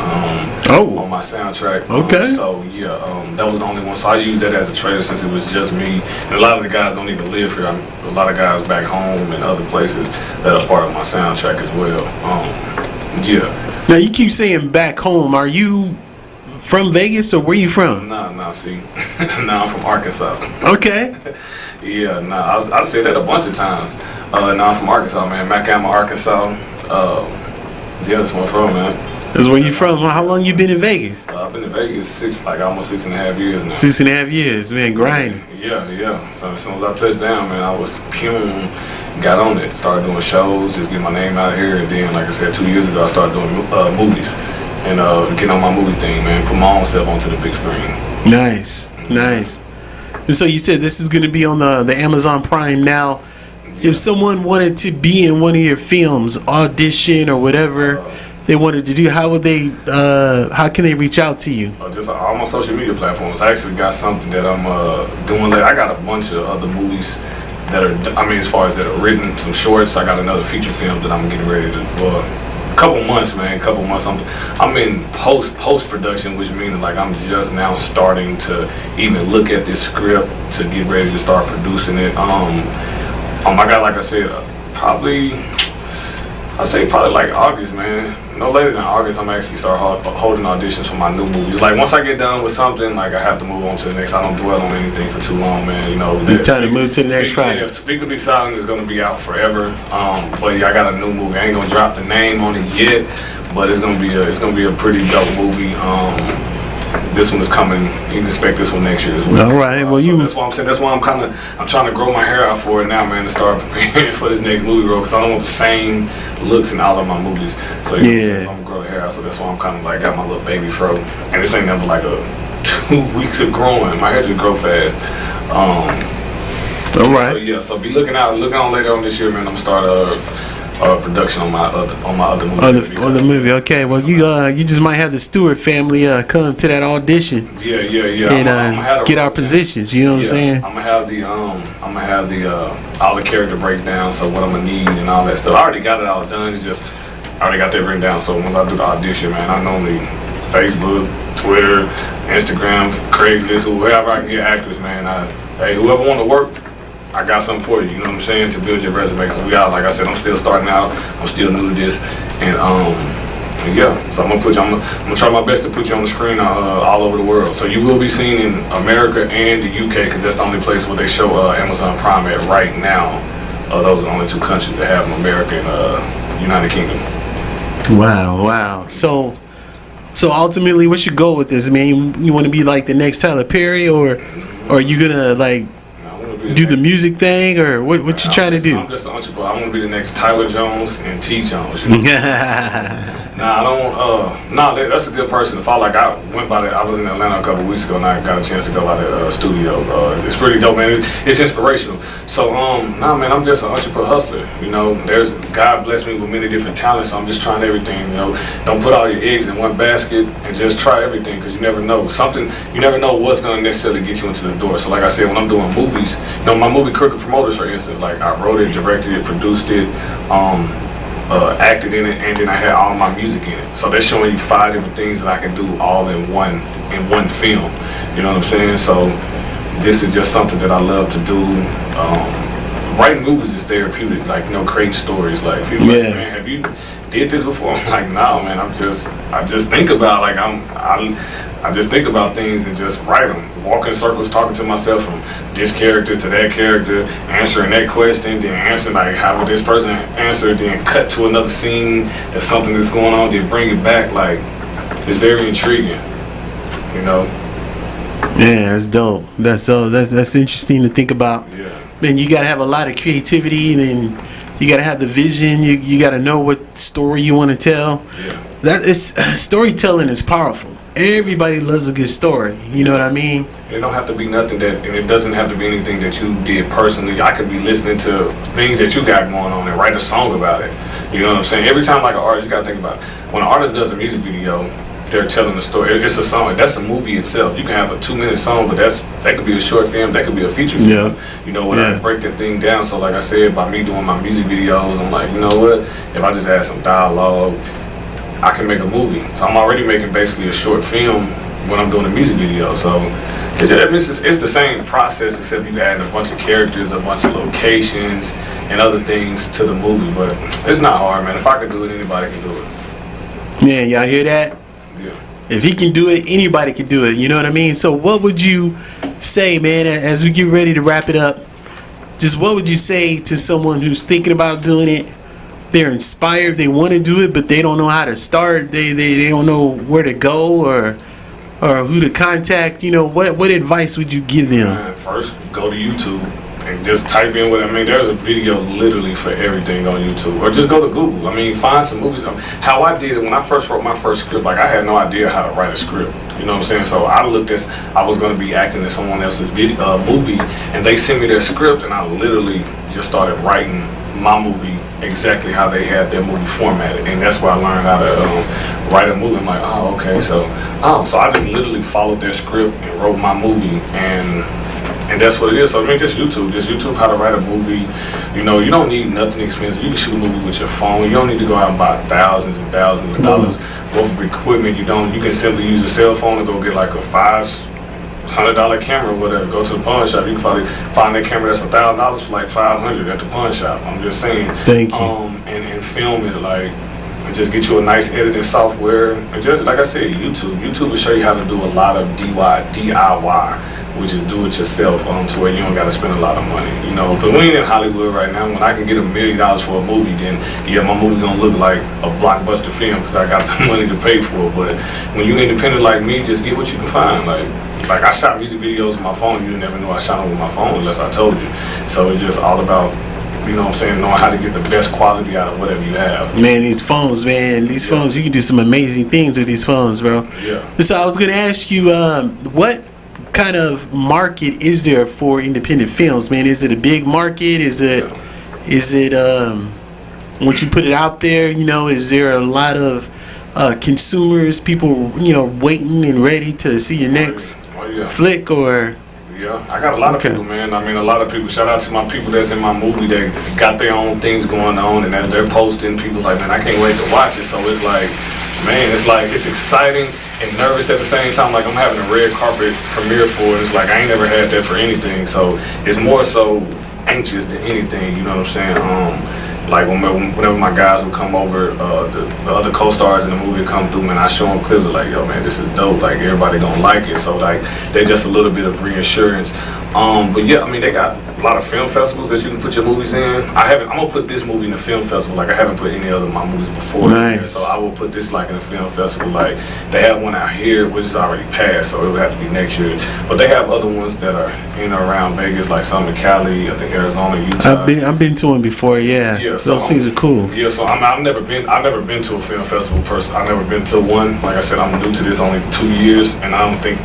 on my soundtrack. Okay. So yeah, that was the only one. So I used that as a trailer since it was just me. And a lot of the guys don't even live here. A lot of guys back home and other places that are part of my soundtrack as well. Yeah. Now you keep saying back home. Are you from Vegas or where you from? Nah. See, now I'm from Arkansas. Okay. Yeah, I said that a bunch of times. Now I'm from Arkansas, man. Macama, Arkansas. Yeah, that's where I'm from, man. That's where you from? How long you been in Vegas? I've been in Vegas almost 6.5 years now. 6.5 years, man, grinding. Yeah. So as soon as I touched down, man, I was got on it. Started doing shows, just getting my name out here. And then, like I said, 2 years ago, I started doing movies. And getting on my movie thing, man. Put my own self onto the big screen. Nice. And so you said this is going to be on the Amazon Prime now. If someone wanted to be in one of your films, audition or whatever they wanted to do, how can they reach out to you? Just all my social media platforms. I actually got something that I'm doing. I got a bunch of other movies that are, as far as that are written, some shorts. I got another feature film that I'm getting ready to couple months, man. Couple months. I'm in post production, which means like I'm just now starting to even look at this script to get ready to start producing it. I got, like I said, probably like August, man. No later than August, I'm actually start holding auditions for my new movies. Like once I get done with something, like I have to move on to the next. I don't dwell on anything for too long, man. You know, it's time to move to the next project. Yeah, Speak of Be Silent is gonna be out forever. But yeah, I got a new movie. I ain't gonna drop the name on it yet, but it's gonna be a pretty dope movie. This one is coming. You can expect this one next year as well. All right. Well, so that's what I'm saying. That's why I'm trying to grow my hair out for it now, man, to start preparing for this next movie role, because I don't want the same looks in all of my movies. So I'm gonna grow the hair out. So that's why I'm kind of like got my little baby fro, and this ain't never like a 2 weeks of growing. My hair just grow fast. All right. So yeah. So be looking on later on this year, man. I'm gonna start production on my other movie. On the movie, okay. Well, you just might have the Stewart family come to that audition. Yeah. And get our positions. You know what I'm saying? I'm gonna have the all the character breaks down. So what I'm gonna need and all that stuff. I already got it all done. I already got that written down. So once I do the audition, man, I normally Facebook, Twitter, Instagram, Craigslist, whoever I can get actors, man. Hey, whoever want to work, I got something for you, you know what I'm saying, to build your resume. Because like I said, I'm still starting out. I'm still new to this, and yeah. So I'm gonna try my best to put you on the screen all over the world. So you will be seen in America and the UK, because that's the only place where they show Amazon Prime at right now. Those are the only two countries that have America and United Kingdom. Wow. So ultimately, what's your goal with this? I mean, you want to be like the next Tyler Perry, or are you gonna like do the music thing, or what you trying to do? I'm just an entrepreneur. I want to be the next Tyler Jones and T.Jones. You know? I don't. That's a good person to follow. Like I went by that. I was in Atlanta a couple weeks ago, and I got a chance to go by the studio. It's pretty dope, man. It's inspirational. So, man, I'm just an entrepreneur hustler. You know, God blessed me with many different talents. So I'm just trying everything. You know, don't put all your eggs in one basket, and just try everything, because you never know. You never know what's gonna necessarily get you into the door. So, like I said, when I'm doing movies, you know, my movie Crooked Promoters, for instance, like I wrote it, directed it, produced it, acted in it, and then I had all my music in it. So they're showing you 5 different things that I can do all in one film. You know what I'm saying? So this is just something that I love to do. Writing movies is therapeutic, like, you know, creating stories. Like, people like, man, have you did this before? I'm like, no, man. I just think about, like, I just think about things and just write them. Walk in circles, talking to myself from this character to that character, answering that question, then answering like how would this person answer, then cut to another scene. There's something that's going on, then bring it back. Like, it's very intriguing, you know. Yeah, that's dope. That's interesting to think about. Yeah. Man, you gotta have a lot of creativity, and then you gotta have the vision. You gotta know what story you want to tell. Yeah. Storytelling is powerful. Everybody loves a good story. You know what I mean? It don't have to be nothing and it doesn't have to be anything that you did personally. I could be listening to things that you got going on and write a song about it. You know what I'm saying? Every time, like an artist, you gotta think about it. When an artist does a music video, they're telling a story. It's a song. That's a movie itself. You can have a 2-minute song, but that could be a short film. That could be a feature film. Yeah. You know, when I break that thing down. So, like I said, by me doing my music videos, I'm like, you know what? If I just add some dialogue, I can make a movie. So I'm already making basically a short film when I'm doing a music video. So it's the same process, except you add a bunch of characters, a bunch of locations, and other things to the movie. But it's not hard, man. If I can do it, anybody can do it. Man, y'all hear that? Yeah. If he can do it, anybody can do it. You know what I mean? So what would you say, man, as we get ready to wrap it up? Just what would you say to someone who's thinking about doing it? They're inspired, they want to do it, but they don't know how to start. They don't know where to go or who to contact. You know, what advice would you give them? Man, first, go to YouTube and just type in what I mean. There's a video literally for everything on YouTube, or just go to Google. I mean, find some movies. How I did it when I first wrote my first script, like I had no idea how to write a script. You know what I'm saying? So I was going to be acting in someone else's movie, and they sent me their script, and I literally just started writing my movie exactly how they had their movie formatted, and that's where I learned how to write a movie. I'm like, so I just literally followed their script and wrote my movie, and And that's what it is. So I mean, just YouTube how to write a movie. You know, you don't need nothing expensive. You can shoot a movie with your phone. You don't need to go out and buy thousands and thousands of dollars worth of equipment. You can simply use your cell phone and go get like a $500 camera or whatever. Go to the pawn shop. You can probably find that camera that's $1,000 for like $500 at the pawn shop. I'm just saying. Thank you. And film it like. And just get you a nice editing software. And just like I said, YouTube will show you how to do a lot of DIY, which is do it yourself, to where you don't got to spend a lot of money. You know, because we ain't in Hollywood right now. When I can get $1 million for a movie, then yeah, my movie gonna look like a blockbuster film because I got the money to pay for it. But when you independent like me, just get what you can find. Like I shot music videos with my phone. You never know I shot them with my phone unless I told you. So it's just all about, you know what I'm saying, knowing how to get the best quality out of whatever you have. Man, these phones, phones, you can do some amazing things with these phones, bro. Yeah. So I was going to ask you, what kind of market is there for independent films, man? Is it a big market? Is it once you put it out there, you know, is there a lot of consumers, people, you know, waiting and ready to see your next flick or... Yeah, I got a lot of people, man. I mean, a lot of people. Shout out to my people that's in my movie that got their own things going on, and as they're posting, people like, man, I can't wait to watch it. So it's like, man, it's exciting and nervous at the same time. Like I'm having a red carpet premiere for it. It's like I ain't never had that for anything. So it's more so anxious than anything. You know what I'm saying? Like whenever my guys would come over, the other co-stars in the movie would come through, man, I show them clips of like, yo, man, this is dope. Like everybody gonna like it. So like they just a little bit of reassurance. But yeah, I mean, they got a lot of film festivals that you can put your movies in. I'm gonna put this movie in the film festival. Like I haven't put any other of my movies before. Nice. So I will put this like in a film festival. Like they have one out here, which is already passed, so it would have to be next year. But they have other ones that are in or around Vegas, like some in Cali, I think Arizona, Utah. I've been to one before. Yeah. So those things are cool. Yeah. So I've never been to a film festival person. I've never been to one. Like I said, I'm new to this, only 2 years, and I don't think.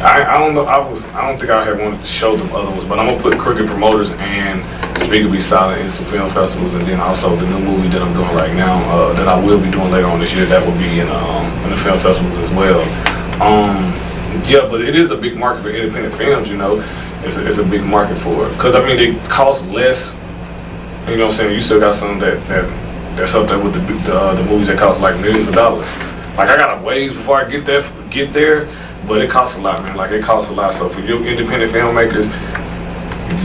I don't know. I don't think I had wanted to show them other ones, but I'm gonna put Crooked Promoters and Speaker Be Silent in some film festivals, and then also the new movie that I'm doing right now, that I will be doing later on this year, that will be in the film festivals as well. Yeah, but it is a big market for independent films. You know, it's a big market for it because I mean they cost less. You know what I'm saying? You still got some that's up there with the movies that cost like millions of dollars. Like I gotta ways before I get there. But it costs a lot, man. Like it costs a lot. So for you independent filmmakers,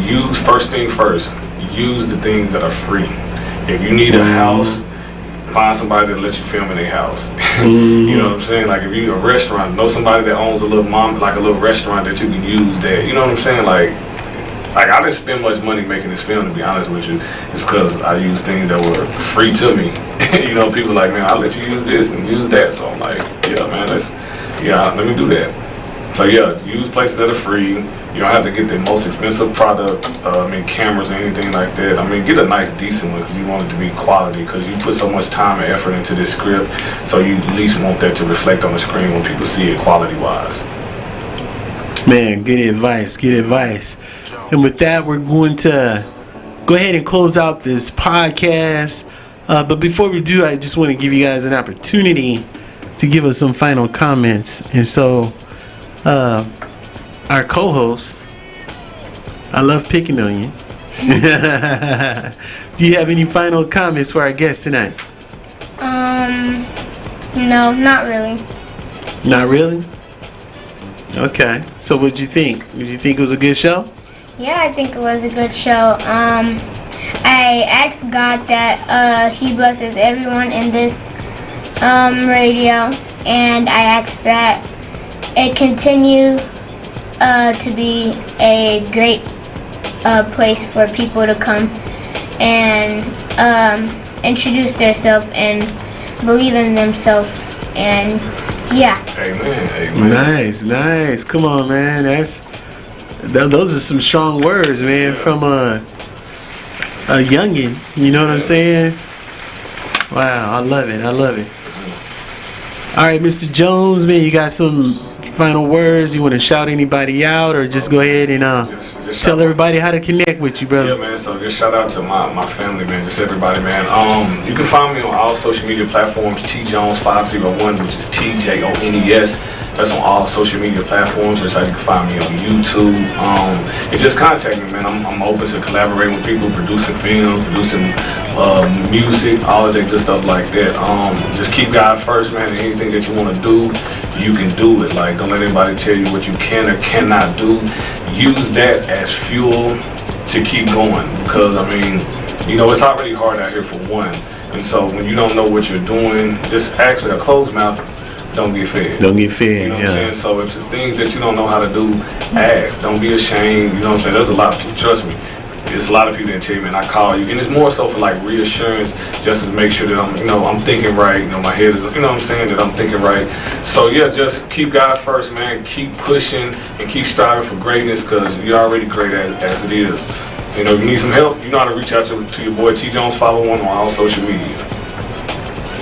use first thing first. Use the things that are free. If you need a house, find somebody that lets you film in their house. You know what I'm saying? Like if you're a restaurant, know somebody that owns a little restaurant that you can use that. You know what I'm saying? Like I didn't spend much money making this film, to be honest with you. It's because I used things that were free to me. You know, people like, man, I'll let you use this and use that. So I'm like, yeah, man, let me do that. So yeah, use places that are free. You don't have to get the most expensive product, cameras or anything like that. I mean, get a nice, decent one because you want it to be quality because you put so much time and effort into this script, so you at least want that to reflect on the screen when people see it quality-wise. Man, good advice. And with that, we're going to go ahead and close out this podcast. But before we do, I just want to give you guys an opportunity to give us some final comments. And so, our co-host, I love picking on you. Do you have any final comments for our guest tonight? No, not really. Not really? Okay. So what'd you think? Did you think it was a good show? Yeah, I think it was a good show. I asked God that He blesses everyone in this radio, and I asked that it continue to be a great place for people to come and introduce themselves and believe in themselves, and yeah. Amen. Nice. Come on, man. Those are some strong words, man, from a youngin'. You know what I'm saying? Wow, I love it. All right, Mr. Jones, man, you got some final words? You want to shout anybody out, or just go ahead and Just tell shout- everybody how to connect with you, Yeah, brother? man. So just shout out to my family, man. Just everybody, man. You can find me on all social media platforms. T.Jones 501, which is TJONES. That's on all social media platforms. That's how you can find me on YouTube. And just contact me, man. I'm open to collaborating with people, producing films, producing music, all of that good stuff like that. Just keep God first, man. And anything that you want to do, you can do it. Like, don't let anybody tell you what you can or cannot do. Use that as fuel to keep going, because I mean, you know, it's already hard out here for one. And so when you don't know what you're doing, just ask with a closed mouth. Don't get fed. Don't get fed. You know what I'm Yeah. saying? So if there's things that you don't know how to do, ask. Don't be ashamed. You know what I'm saying? There's a lot of people, trust me, there's a lot of people that tell me, and I call you. And it's more so for like reassurance, just to make sure that I'm thinking right. My head is, you know what I'm saying, that I'm thinking right. So yeah, just keep God first, man. Keep pushing and keep striving for greatness, because you're already great as it is. If you need some help, you know how to reach out to your boy T.Jones 501 on all social media.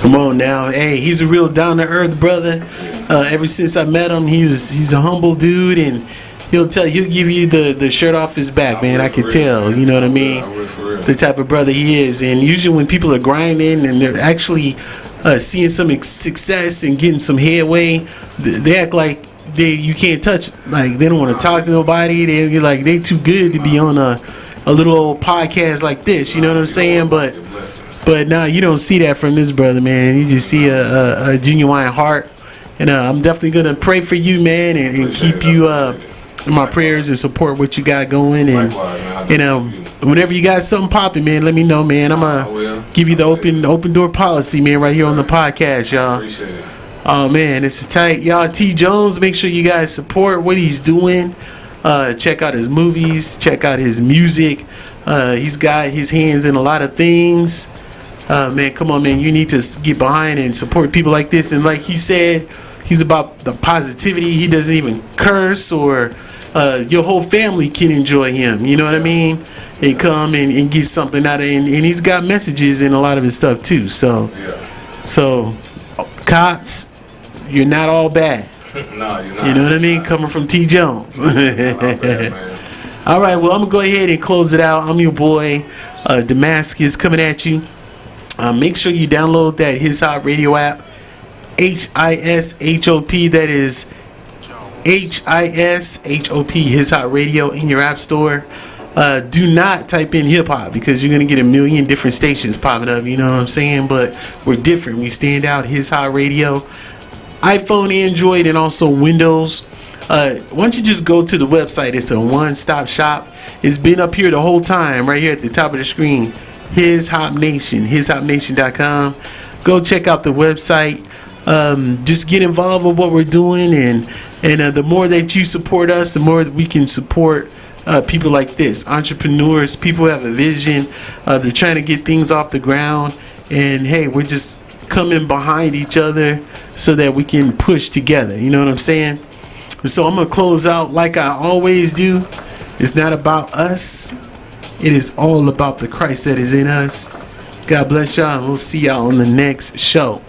Come on now, hey, he's a real down to earth brother. Ever since I met him, he's a humble dude, and he'll give you the shirt off his back, man. I can tell, you know what I mean? The type of brother he is. And usually when people are grinding and they're actually seeing some success and getting some headway, they act like you can't touch, like they don't want to talk to nobody. They're like they too good to be on a little old podcast like this, you know what I'm saying? But now you don't see that from this brother, man. You just see a genuine heart. And I'm definitely going to pray for you, man, and keep you in my prayers and support what you got going. And whenever you got something popping, man, let me know, man. I'm going to give you the open door policy, man, right here on the podcast, y'all. Appreciate it. Oh, man, this is tight. Y'all, T.Jones, make sure you guys support what he's doing. Check out his movies. Check out his music. He's got his hands in a lot of things. Man, come on, man. You need to get behind and support people like this. And like he said, he's about the positivity. He doesn't even curse, or your whole family can enjoy him. You know what I mean? And come and get something out of it. And he's got messages in a lot of his stuff, too. So, cops, you're not all bad. No, you're not. You know what I mean? Coming from T.Jones. All right, well, I'm going to go ahead and close it out. I'm your boy, Damascus, coming at you. Make sure you download that His Hop Radio app, HISHOP. That is HISHOP, His Hop Radio, in your app store. Do not type in hip hop, because you're going to get a million different stations popping up. You know what I'm saying? But we're different. We stand out. His Hop Radio. iPhone, Android, and also Windows. Why don't you just go to the website? It's a one-stop shop. It's been up here the whole time, right here at the top of the screen. His Hop Nation, hishopnation.com. Go check out the website. Just get involved with what we're doing, and the more that you support us, the more that we can support people like this, entrepreneurs, people who have a vision. They're trying to get things off the ground, and hey, we're just coming behind each other so that we can push together. You know what I'm saying? So I'm gonna close out like I always do. It's not about us. It is all about the Christ that is in us. God bless y'all, and we'll see y'all on the next show.